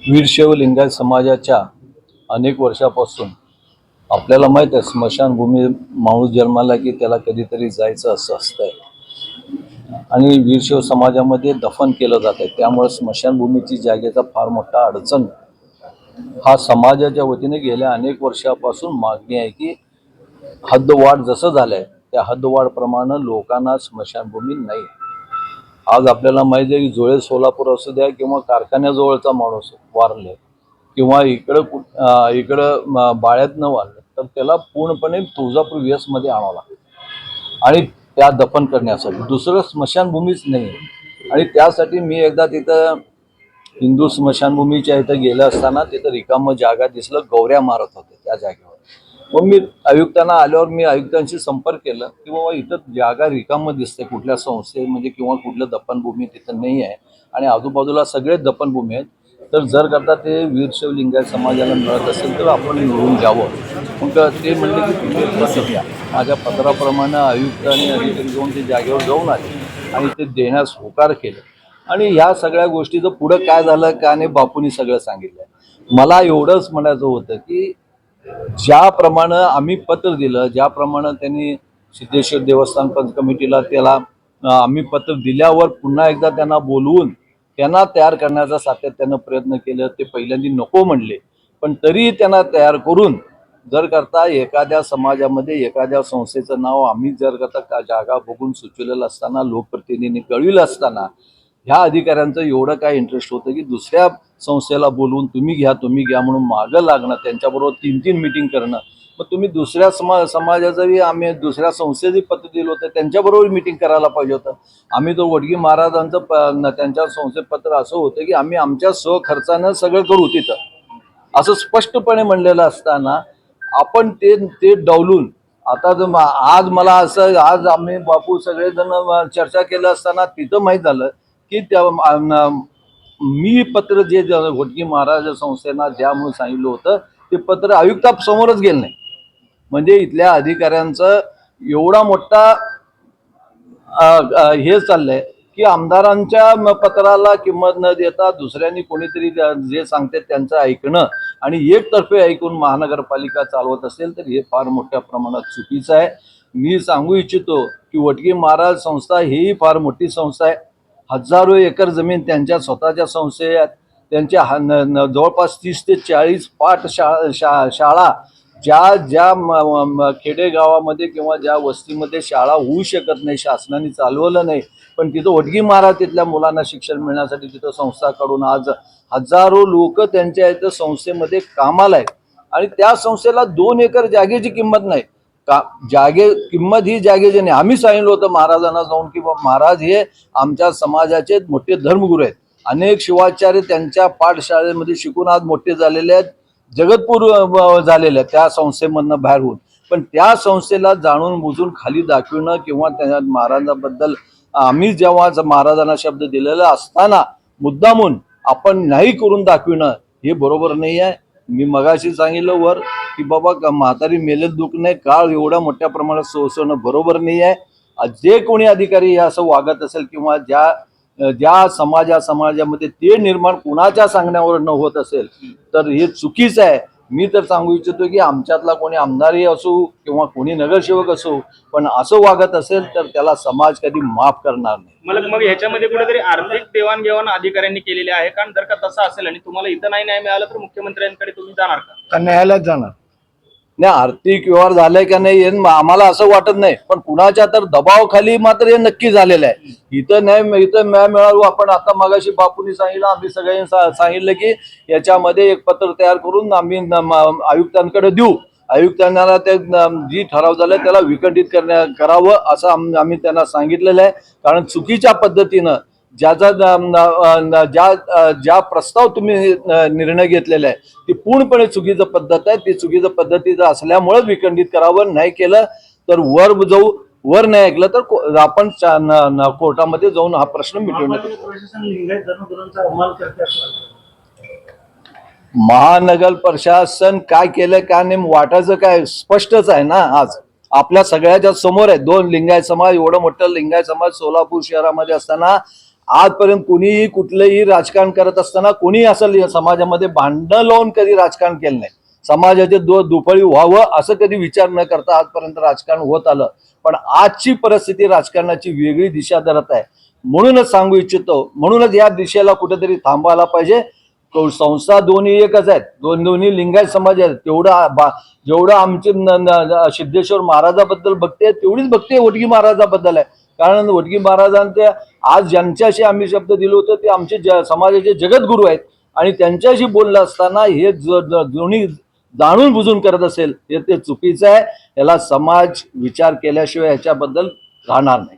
वीरशैव लिंगायत समाजाच्या अनेक वर्षापासून आपल्याला माहित आहे, स्मशानभूमी माणूस जन्माला की त्याला कधीतरी जायचं असं असतंय आणि वीरशैव समाजामध्ये दफन केलं जात आहे. त्यामुळे स्मशानभूमीची जागेचा फार मोठा अडचण हा समाजाच्या वतीने गेल्या अनेक वर्षापासून मागणी आहे की हद्दवाढ जसं झालंय त्या हद्दवाढ प्रमाणे लोकांना स्मशानभूमी नाही. आज आपल्याला माहिती आहे की जुळे सोलापूर असू द्या किंवा कारखान्याजवळचा माणूस वारले किंवा इकडं बाळ्यातनं वारलं तर त्याला पूर्णपणे तुळजापूर वेस मध्ये आणावं लागतं आणि त्या दफन करण्यासाठी दुसरं स्मशानभूमीच नाही. आणि त्यासाठी मी एकदा तिथं हिंदू स्मशानभूमीच्या इथं गेलं असताना तिथं रिकामं जागा दिसलं, गौऱ्या मारत होते त्या जागेवर. मग मी आयुक्तांना आल्यावर मी आयुक्तांशी संपर्क केला की बाबा इथं जागा रिकामं दिसते, कुठल्या संस्थेमध्ये किंवा कुठलं दफनभूमी तिथं नाही आहे आणि आजूबाजूला सगळे दफनभूमी आहेत, तर जर करता ते वीरशैव लिंगायत समाजाला मिळत असेल तर आपण निवडून द्यावं. मग ते म्हणले की तुम्ही पत्र द्या. माझ्या पत्राप्रमाणे आयुक्त आणि अधिकारी जाऊन ते जागेवर जाऊन आले आणि ते देण्यास होकार केलं. आणि ह्या सगळ्या गोष्टीचं पुढं काय झालं का नाही बापूंनी सगळं सांगितलं. मला एवढंच म्हणायचं होतं की ज्याप्रमाणे आम्ही पत्र दिलं, ज्याप्रमाणे त्यांनी सिद्धेश्वर देवस्थान पंच कमिटीला त्याला आम्ही पत्र दिल्यावर पुन्हा एकदा त्यांना बोलवून त्यांना तयार करण्याचा सातत्यानं प्रयत्न केलं. ते पहिल्यांदा नको म्हणले, पण तरी त्यांना तयार करून जर करता एखाद्या समाजामध्ये एखाद्या संस्थेचं नाव आम्ही जर करता जागा बघून सुचवलेलं असताना, लोकप्रतिनिधींनी कळविलं असताना ह्या अधिकाऱ्यांचं एवढं काय इंटरेस्ट होतं की दुसऱ्या संस्थेला बोलवून तुम्ही घ्या म्हणून मागं लागणं, त्यांच्याबरोबर 3-3 मीटिंग करणं. मग तुम्ही दुसऱ्या समाजाचंही आम्ही दुसऱ्या संस्थेचंही पत्र दिलं होतं, त्यांच्याबरोबर मीटिंग करायला पाहिजे होतं. आम्ही तो वडगी महाराजांचं त्यांच्या संस्थेत पत्र असं होतं की आम्ही आमच्या स्वखर्चानं सगळं करू तिथं, असं स्पष्टपणे म्हणलेलं असताना आपण ते डावलून आता जर आज मला असं आज आम्ही बापू सगळेजण चर्चा केलं असताना तिथं माहीत झालं की त्या मी पत्र जे घोटकी महाराज संस्थेना द्या म्हणून सांगितलं होतं ते पत्र आयुक्तासमोरच गेलं नाही. म्हणजे इथल्या अधिकाऱ्यांचं एवढा मोठा हे चाललंय की आमदारांच्या पत्राला किंमत न देता दुसऱ्यांनी कोणीतरी जे सांगते त्यांचं ऐकणं आणि एकतर्फे ऐकून महानगरपालिका चालवत असेल तर हे फार मोठ्या प्रमाणात चुकीचं आहे. मी सांगू इच्छितो की वडकी महाराज संस्था ही फार मोठी संस्था आहे. हजारो एकर जमीन त्यांच्या स्वतःच्या संस्थे आहेत. त्यांच्या जवळपास 30 ते 40 शाळा ज्या खेडेगावामध्ये किंवा ज्या वस्तीमध्ये शाळा होऊ शकत नाही, शासनाने चालवलं नाही, पण तिथं वडगी महाराज तिथल्या मुलांना शिक्षण मिळण्यासाठी तिथं संस्था काढून आज हजारो लोक त्यांच्या इथं संस्थेमध्ये कामाला आहेत. आणि त्या संस्थेला 2 एकर जागेची किंमत नाही. किंमत ही जागेची नाही. आम्ही सांगितलं होतं महाराजांना जाऊन की महाराज हे आमच्या समाजाचे मोठे धर्मगुरू आहेत, अनेक शिवाचार्य त्यांच्या पाठशाळेमध्ये शिकून आज मोठे झालेले आहेत, जगतपूर झालेले आहेत त्या संस्थेमधनं बाहेर होऊन. पण त्या संस्थेला जाणून बुजून खाली दाखवणं किंवा त्या महाराजांबद्दल आम्ही जेव्हा महाराजांना शब्द दिलेला असताना मुद्दामून आपण नाही करून दाखवणं हे बरोबर नाही आहे. मी मगाशी सांगितलं वर की बाबा म्हातारी मेलेलं दुःख नाही, काळ एवढ्या मोठ्या प्रमाणात सोसवणं बरोबर नाही आहे. जे कोणी अधिकारी असं वागत असेल किंवा ज्या समाजामध्ये ते निर्माण कुणाच्या सांगण्यावर न होत असेल तर हे चुकीचं आहे. मी तर सांगू इच्छितो की आमच्यातला कोणी आमदारही असो किंवा कोणी नगरसेवक असो, पण असं वागत असेल तर त्याला समाज कधी माफ करणार नाही. मग ह्याच्यामध्ये कुठेतरी आर्थिक देवाणघेवाण अधिकाऱ्यांनी केलेली आहे. कारण जर का तसं असेल आणि तुम्हाला इथं नाही न्याय मिळाला तर मुख्यमंत्र्यांकडे तुम्ही जाणार का? न्यायालयात जाणार नाही. आर्थिक व्यवहार झालाय का नाही आम्हाला असं वाटत नाही, पण कुणाच्या तर दबावाखाली मात्र हे नक्की झालेलं आहे. इथं न्याय मिळावं. आपण आता मगाशी बापूंनी सांगितलं, आम्ही सगळ्यांनी सांगितलं की याच्यामध्ये एक पत्र तयार करून आम्ही आयुक्तांकडे देऊ. आयुक्तांना ते जी ठराव झालाय त्याला विखंडित करावं असं आम्ही त्यांना सांगितलेलं आहे. कारण चुकीच्या पद्धतीनं ज्या प्रस्ताव तुम्ही निर्णय घेतलेला आहे ती पूर्णपणे चुकीचं पद्धत आहे. ती चुकीचं पद्धतीचं असल्यामुळेच विखंडित करावं. नाही केलं तर वर नाही ऐकलं तर आपण कोर्टामध्ये जाऊन हा प्रश्न मिटवण्यात. महानगर प्रशासन काय केलं काय नाही वाटायचं काय स्पष्टच आहे ना. आज आपल्या सगळ्याच्या समोर आहे. 2 लिंगायत समाज, एवढं मोठं लिंगायत समाज सोलापूर शहरामध्ये असताना आजपर्यंत कोणीही कुठलंही राजकारण करत असताना कोणी असं समाजामध्ये भांडणं लावून कधी राजकारण केलं नाही. समाजाचे दुफळी व्हावं असं कधी विचार न करता आजपर्यंत राजकारण होत आलं. पण आजची परिस्थिती राजकारणाची वेगळी दिशा धरत आहे. म्हणूनच सांगू इच्छितो, म्हणूनच या दिशेला कुठेतरी थांबायला पाहिजे. संस्था दोन्ही एकच आहेत, दोन्ही लिंगायत समाज आहेत. जेवढं आमचे सिद्धेश्वर महाराजाबद्दल भक्ती आहे तेवढीच भक्ती वडगी महाराजाबद्दल आहे. कारण वडगी महाराजांचे आज ज्यांच्याशी आम्ही शब्द दिलो होतो ते आमचे समाजाचे जगद्गुरू आहेत. आणि त्यांच्याशी बोललं असताना हे दोन्ही जाणून बुजून करत असेल हे ते चुकीचं आहे. याला समाज विचार केल्याशिवाय ह्याच्याबद्दल राहणार नाही.